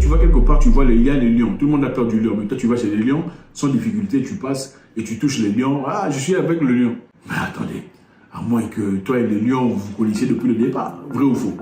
tu vas quelque part, tu vois, il y a les lions. Tout le monde a peur du lion. Mais toi, tu vas chez les lions, sans difficulté, tu passes et tu touches les lions. Ah, je suis avec le lion. Mais attendez, à moins que toi et les lions, vous vous connaissiez depuis le départ. Vrai ou faux?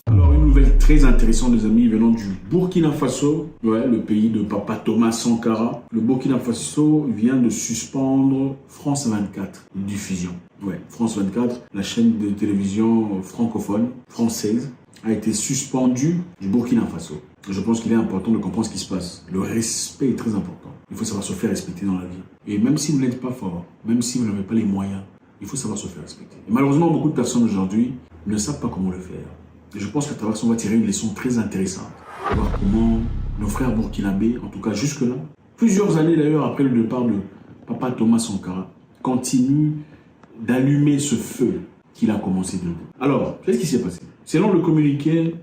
Alors, une nouvelle très intéressante, les amis, venant du Burkina Faso, ouais, le pays de Papa Thomas Sankara. Le Burkina Faso vient de suspendre France 24, diffusion. Ouais, France 24, la chaîne de télévision francophone, française, a été suspendue du Burkina Faso. Je pense qu'il est important de comprendre ce qui se passe. Le respect est très important. Il faut savoir se faire respecter dans la vie. Et même si vous n'êtes pas fort, même si vous n'avez pas les moyens, il faut savoir se faire respecter. Et malheureusement, beaucoup de personnes aujourd'hui ne savent pas comment le faire. Et je pense qu'à travers ça, on va tirer une leçon très intéressante. On va voir comment nos frères burkinabés, en tout cas jusque-là, plusieurs années d'ailleurs après le départ de Papa Thomas Sankara, continuent d'allumer ce feu qu'il a commencé de nous. Alors, qu'est-ce qui s'est passé? Selon le communiqué,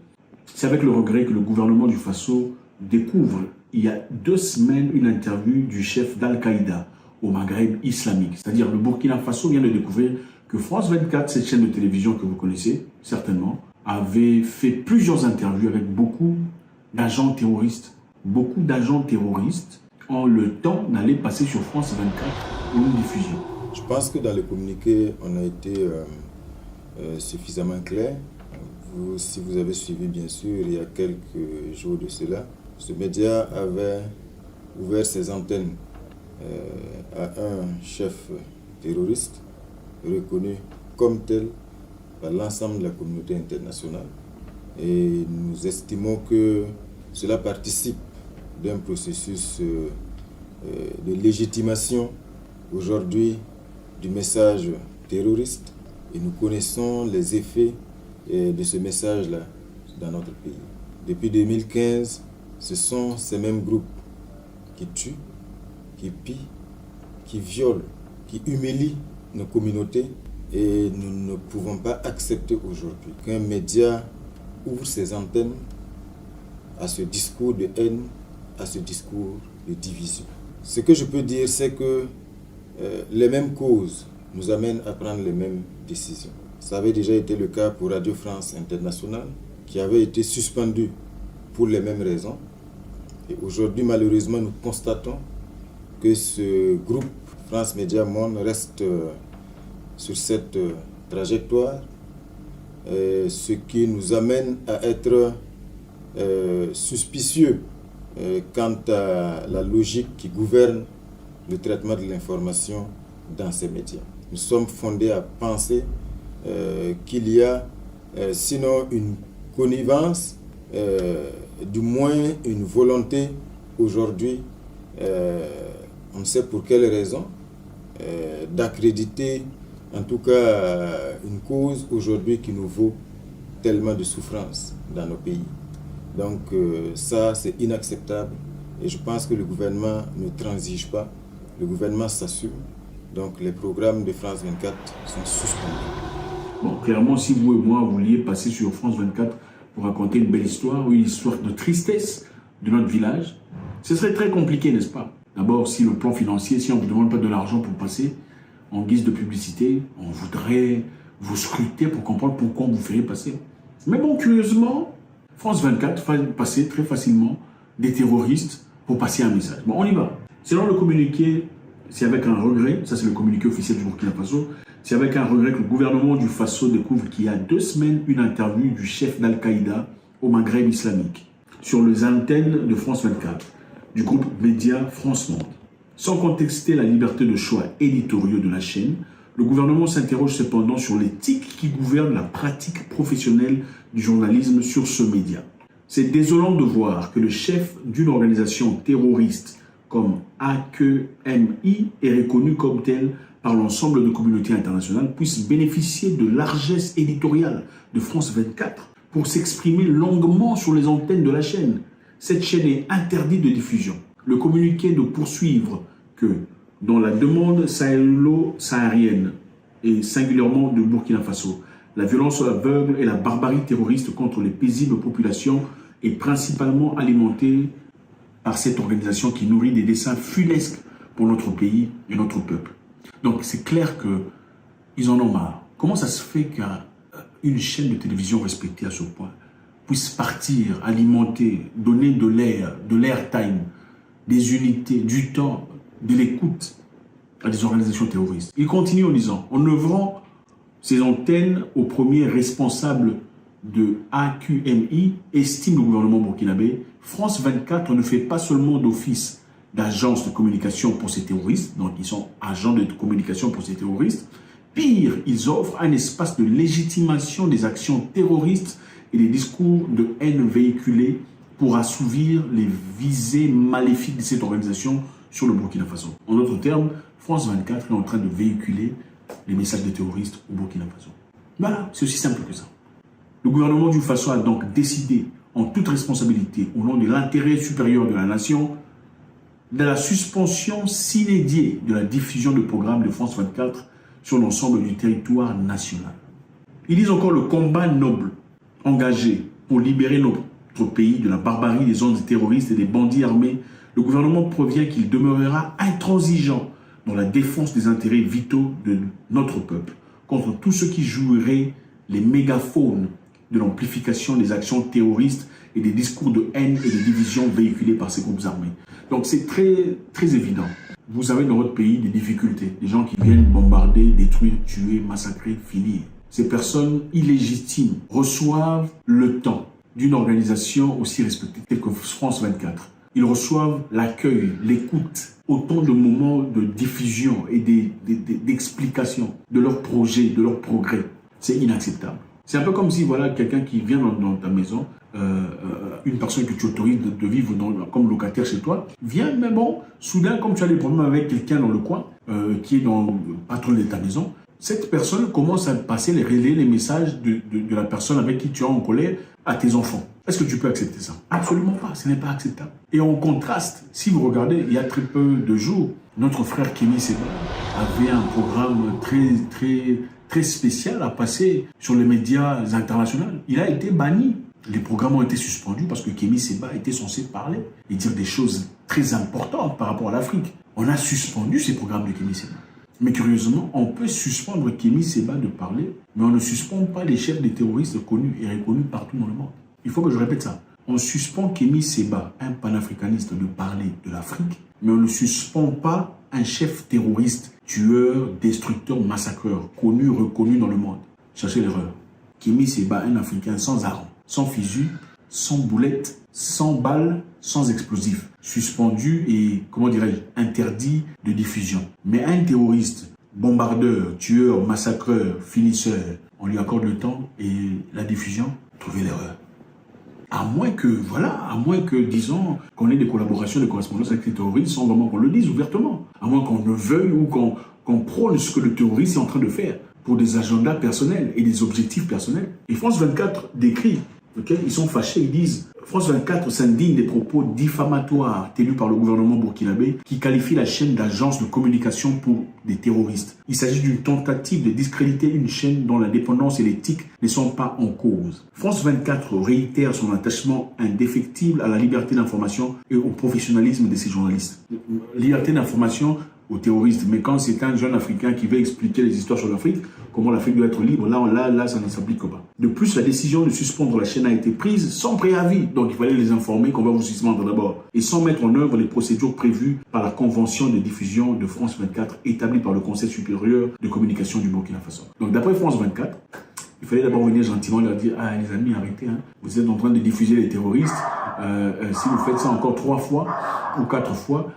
c'est avec le regret que le gouvernement du Faso découvre il y a 2 semaines une interview du chef d'Al-Qaïda au Maghreb islamique. C'est-à-dire le Burkina Faso vient de découvrir que France 24, cette chaîne de télévision que vous connaissez certainement, avait fait plusieurs interviews avec beaucoup d'agents terroristes. Beaucoup d'agents terroristes ont le temps d'aller passer sur France 24 pour une diffusion. Je pense que dans le communiqué, on a été suffisamment clair. Si vous avez suivi, bien sûr, il y a quelques jours de cela, ce média avait ouvert ses antennes à un chef terroriste reconnu comme tel par l'ensemble de la communauté internationale. Et nous estimons que cela participe d'un processus de légitimation aujourd'hui du message terroriste. Et nous connaissons les effets de ce message-là dans notre pays. Depuis 2015, ce sont ces mêmes groupes qui tuent, qui pillent, qui violent, qui humilient nos communautés. Et nous ne pouvons pas accepter aujourd'hui qu'un média ouvre ses antennes à ce discours de haine, à ce discours de division. Ce que je peux dire, c'est que les mêmes causes nous amènent à prendre les mêmes décisions. Ça avait déjà été le cas pour Radio France Internationale, qui avait été suspendue pour les mêmes raisons. Et aujourd'hui, malheureusement, nous constatons que ce groupe France Média Monde reste sur cette trajectoire, ce qui nous amène à être suspicieux quant à la logique qui gouverne le traitement de l'information dans ces médias. Nous sommes fondés à penser qu'il y a sinon une connivence, du moins une volonté aujourd'hui, on ne sait pour quelle raison, d'accréditer en tout cas une cause aujourd'hui qui nous vaut tellement de souffrance dans nos pays. Donc ça, c'est inacceptable et je pense que le gouvernement ne transige pas, le gouvernement s'assume. Donc les programmes de France 24 sont suspendus. Bon, clairement, si vous et moi vouliez passer sur France 24 pour raconter une belle histoire ou une histoire de tristesse de notre village, ce serait très compliqué, n'est-ce pas? D'abord, si le plan financier, si on ne vous demande pas de l'argent pour passer, en guise de publicité, on voudrait vous scruter pour comprendre pourquoi on vous ferait passer. Mais bon, curieusement, France 24 fait passer très facilement des terroristes pour passer un message. Bon, on y va. Selon le communiqué, c'est avec un regret, ça c'est le communiqué officiel du Burkina Faso, c'est avec un regret que le gouvernement du Faso découvre qu'il y a 2 semaines une interview du chef d'Al-Qaïda au Maghreb islamique sur les antennes de France 24, du groupe média France Monde. Sans contester la liberté de choix éditoriaux de la chaîne, le gouvernement s'interroge cependant sur l'éthique qui gouverne la pratique professionnelle du journalisme sur ce média. C'est désolant de voir que le chef d'une organisation terroriste comme AQMI est reconnu comme tel par l'ensemble de la communauté internationale puisse bénéficier de largesse éditoriale de France 24 pour s'exprimer longuement sur les antennes de la chaîne. Cette chaîne est interdite de diffusion. Le communiqué de poursuivre que dans la demande sahélo-saharienne et singulièrement de Burkina Faso, la violence aveugle et la barbarie terroriste contre les paisibles populations est principalement alimentée par cette organisation qui nourrit des desseins funestes pour notre pays et notre peuple. Donc c'est clair qu'ils en ont marre. Comment ça se fait qu'à une chaîne de télévision respectée à ce point puisse partir, alimenter, donner de l'airtime, des unités, du temps, de l'écoute à des organisations terroristes. Il continue en disant, en œuvrant ces antennes aux premiers responsables de AQMI, estime le gouvernement burkinabé, France 24 ne fait pas seulement d'office d'agence de communication pour ces terroristes, donc ils sont agents de communication pour ces terroristes. Pire, ils offrent un espace de légitimation des actions terroristes et des discours de haine véhiculés pour assouvir les visées maléfiques de cette organisation sur le Burkina Faso. En d'autres termes, France 24 est en train de véhiculer les messages des terroristes au Burkina Faso. Voilà, c'est aussi simple que ça. Le gouvernement du Faso a donc décidé, en toute responsabilité, au nom de l'intérêt supérieur de la nation, de la suspension sine die de la diffusion de programmes de France 24 sur l'ensemble du territoire national. Ils disent encore le combat noble, engagé pour libérer notre pays de la barbarie des ondes terroristes et des bandits armés. Le gouvernement prévient qu'il demeurera intransigeant dans la défense des intérêts vitaux de notre peuple contre tous ceux qui joueraient les mégaphones de l'amplification des actions terroristes et des discours de haine et de division véhiculés par ces groupes armés. Donc c'est très évident. Vous avez dans votre pays des difficultés, des gens qui viennent bombarder, détruire, tuer, massacrer, finir. Ces personnes illégitimes reçoivent le temps d'une organisation aussi respectée telle que France 24. Ils reçoivent l'accueil, l'écoute, autant de moments de diffusion et d'explication de leurs projets, de leurs progrès. C'est inacceptable. C'est un peu comme si voilà quelqu'un qui vient dans ta maison, une personne que tu autorises de vivre comme locataire chez toi, vient, mais bon, soudain, comme tu as des problèmes avec quelqu'un dans le coin, qui est dans le patron de ta maison, cette personne commence à passer les relais, les messages de la personne avec qui tu es en colère à tes enfants. Est-ce que tu peux accepter ça? Absolument pas, ce n'est pas acceptable. Et en contraste, si vous regardez, il y a très peu de jours, notre frère Kémy Séba avait un programme très spécial à passer sur les médias internationaux. Il a été banni. Les programmes ont été suspendus parce que Kémy Séba était censé parler et dire des choses très importantes par rapport à l'Afrique. On a suspendu ces programmes de Kémy Séba. Mais curieusement, on peut suspendre Kémy Séba de parler, mais on ne suspend pas les chefs des terroristes connus et reconnus partout dans le monde. Il faut que je répète ça. On suspend Kémy Séba, un panafricaniste, de parler de l'Afrique, mais on ne suspend pas un chef terroriste, tueur, destructeur, massacreur, connu, reconnu dans le monde. Cherchez l'erreur. Kémy Séba, un Africain sans armes, sans fusil, sans boulettes, sans balles, sans explosifs, suspendu et, comment dirais-je, interdit de diffusion. Mais un terroriste, bombardeur, tueur, massacreur, finisseur, on lui accorde le temps et la diffusion, trouvez l'erreur. À moins que, disons, qu'on ait des collaborations, des correspondances avec les terroristes sans vraiment qu'on le dise ouvertement. À moins qu'on ne veuille ou qu'on prône ce que le terroriste est en train de faire pour des agendas personnels et des objectifs personnels. Et France 24 décrit, ils sont fâchés, ils disent France 24 s'indigne des propos diffamatoires tenus par le gouvernement burkinabé qui qualifie la chaîne d'agence de communication pour des terroristes. Il s'agit d'une tentative de discréditer une chaîne dont l'indépendance et l'éthique ne sont pas en cause. France 24 réitère son attachement indéfectible à la liberté d'information et au professionnalisme de ses journalistes. Liberté d'information aux terroristes, mais quand c'est un jeune Africain qui veut expliquer les histoires sur l'Afrique, comment l'Afrique doit être libre, là, ça ne s'applique pas. De plus, la décision de suspendre la chaîne a été prise sans préavis, donc il fallait les informer qu'on va vous suspendre d'abord, et sans mettre en œuvre les procédures prévues par la convention de diffusion de France 24 établie par le Conseil supérieur de communication du Burkina Faso. Donc d'après France 24, il fallait d'abord venir gentiment leur dire « Ah les amis, arrêtez, hein. Vous êtes en train de diffuser les terroristes, si vous faites ça encore 3 fois ou 4 fois,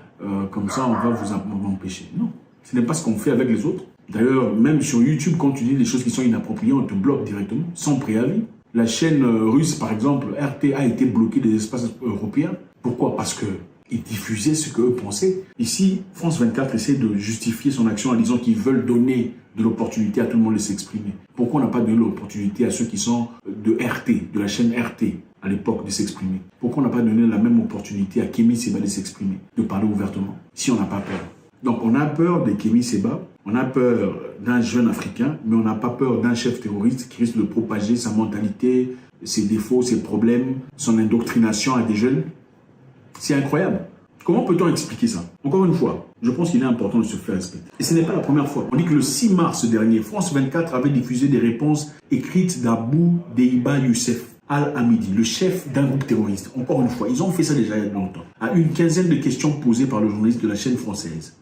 comme ça on va vous empêcher. » Non, ce n'est pas ce qu'on fait avec les autres. D'ailleurs, même sur YouTube, quand tu dis des choses qui sont inappropriées, on te bloque directement, sans préavis. La chaîne russe, par exemple, RT, a été bloquée des espaces européens. Pourquoi? Parce qu'ils diffusaient ce qu'eux pensaient. Ici, France 24 essaie de justifier son action en disant qu'ils veulent donner de l'opportunité à tout le monde de s'exprimer. Pourquoi on n'a pas donné l'opportunité à ceux qui sont de RT, de la chaîne RT, à l'époque, de s'exprimer? Pourquoi on n'a pas donné la même opportunité à Kémy Séba de s'exprimer, de parler ouvertement, si on n'a pas peur? Donc on a peur de Kémy Séba, on a peur d'un jeune Africain, mais on n'a pas peur d'un chef terroriste qui risque de propager sa mentalité, ses défauts, ses problèmes, son indoctrination à des jeunes. C'est incroyable. Comment peut-on expliquer ça? Encore une fois, je pense qu'il est important de se faire respecter. Et ce n'est pas la première fois. On dit que le 6 mars dernier, France 24 avait diffusé des réponses écrites d'Abou Deiba Youssef Al-Hamidi, le chef d'un groupe terroriste. Encore une fois, ils ont fait ça déjà il y a longtemps. À une quinzaine de questions posées par le journaliste de la chaîne française,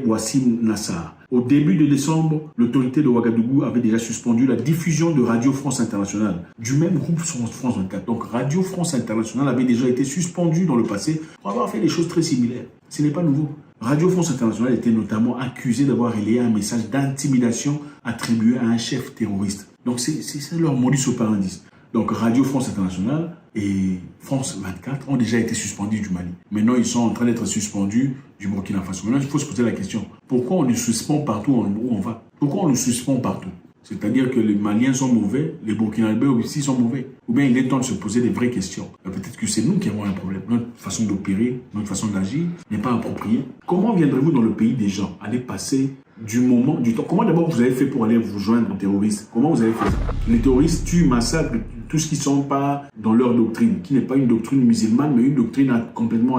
Wassim Nassar. Au début de décembre, l'autorité de Ouagadougou avait déjà suspendu la diffusion de Radio France Internationale, du même groupe France 24. Donc Radio France Internationale avait déjà été suspendue dans le passé pour avoir fait des choses très similaires. Ce n'est pas nouveau. Radio France Internationale était notamment accusée d'avoir relayé un message d'intimidation attribué à un chef terroriste. Donc c'est leur modus operandi. Donc Radio France Internationale et France 24 ont déjà été suspendus du Mali. Maintenant, ils sont en train d'être suspendus du Burkina Faso. Maintenant, il faut se poser la question, pourquoi on les suspend partout où on va? Pourquoi on les suspend partout? C'est-à-dire que les Maliens sont mauvais, les Burkinabés aussi sont mauvais. Ou bien il est temps de se poser des vraies questions. Peut-être que c'est nous qui avons un problème. Notre façon d'opérer, notre façon d'agir n'est pas appropriée. Comment viendrez-vous dans le pays des gens aller passer du temps? Comment d'abord vous avez fait pour aller vous joindre aux terroristes? Comment vous avez fait ça? Les terroristes tuent, massacrent tout ce qui ne sont pas dans leur doctrine, qui n'est pas une doctrine musulmane, mais une doctrine complètement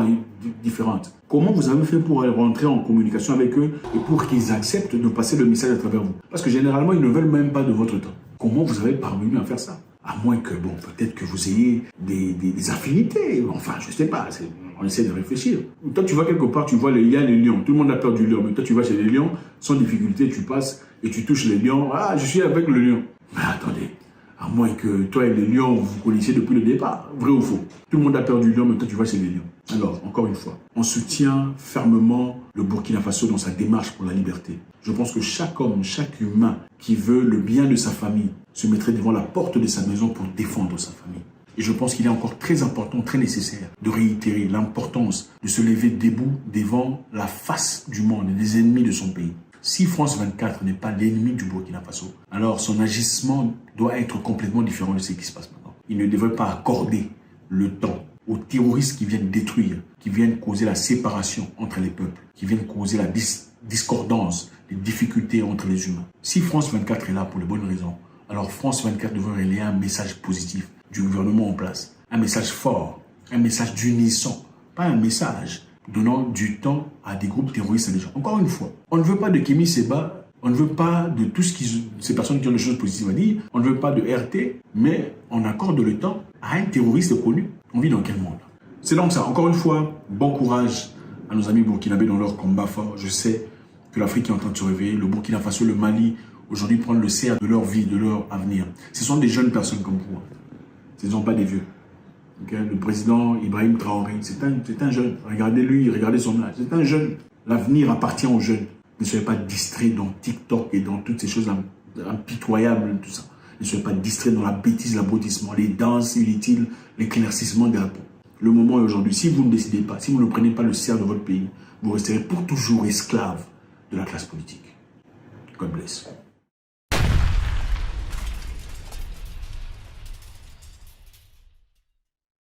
différente. Comment vous avez fait pour rentrer en communication avec eux et pour qu'ils acceptent de passer le message à travers vous? Parce que généralement, ils ne veulent même pas de votre temps. Comment vous avez parvenu à faire ça? À moins que, bon, peut-être que vous ayez des affinités. Enfin, je ne sais pas. On essaie de réfléchir. Toi, tu vas quelque part, tu vois, il y a les lions. Tout le monde a peur du lion. Mais toi, tu vas chez les lions, sans difficulté, tu passes et tu touches les lions. Ah, je suis avec le lion. Mais attendez. À moins que toi et les lions, vous vous connaissiez depuis le départ. Vrai ou faux? Tout le monde a peur du lion, mais toi, tu vas chez les lions. Alors, encore une fois, on soutient fermement le Burkina Faso dans sa démarche pour la liberté. Je pense que chaque homme, chaque humain qui veut le bien de sa famille se mettrait devant la porte de sa maison pour défendre sa famille. Et je pense qu'il est encore très important, très nécessaire de réitérer l'importance de se lever debout devant la face du monde et des ennemis de son pays. Si France 24 n'est pas l'ennemi du Burkina Faso, alors son agissement doit être complètement différent de ce qui se passe maintenant. Il ne devrait pas accorder le temps aux terroristes qui viennent détruire, qui viennent causer la séparation entre les peuples, qui viennent causer la discordance, les difficultés entre les humains. Si France 24 est là pour les bonnes raisons, alors France 24 devrait relayer un message positif du gouvernement en place, un message fort, un message d'unisson, pas un message donnant du temps à des groupes terroristes et des gens. Encore une fois, on ne veut pas de Kémy Séba, on ne veut pas de tout ces personnes qui ont des choses positives à dire, on ne veut pas de RT, mais on accorde le temps à un terroriste connu. On vit dans quel monde? C'est donc ça. Encore une fois, bon courage à nos amis burkinabés dans leur combat fort. Je sais que l'Afrique est en train de se réveiller, le Burkina Faso, le Mali, aujourd'hui prendre le cerf de leur vie, de leur avenir. Ce sont des jeunes personnes comme vous. Ce ne sont pas des vieux. Le président Ibrahim Traoré, c'est un jeune. Regardez-lui, regardez son âge. C'est un jeune. L'avenir appartient aux jeunes. Ne soyez pas distraits dans TikTok et dans toutes ces choses impitoyables, tout ça. Ne soyez pas distraits dans la bêtise, l'abrutissement, les danses inutiles, l'éclaircissement des rapports. Le moment est aujourd'hui. Si vous ne décidez pas, si vous ne prenez pas le cerf de votre pays, vous resterez pour toujours esclave de la classe politique. God bless.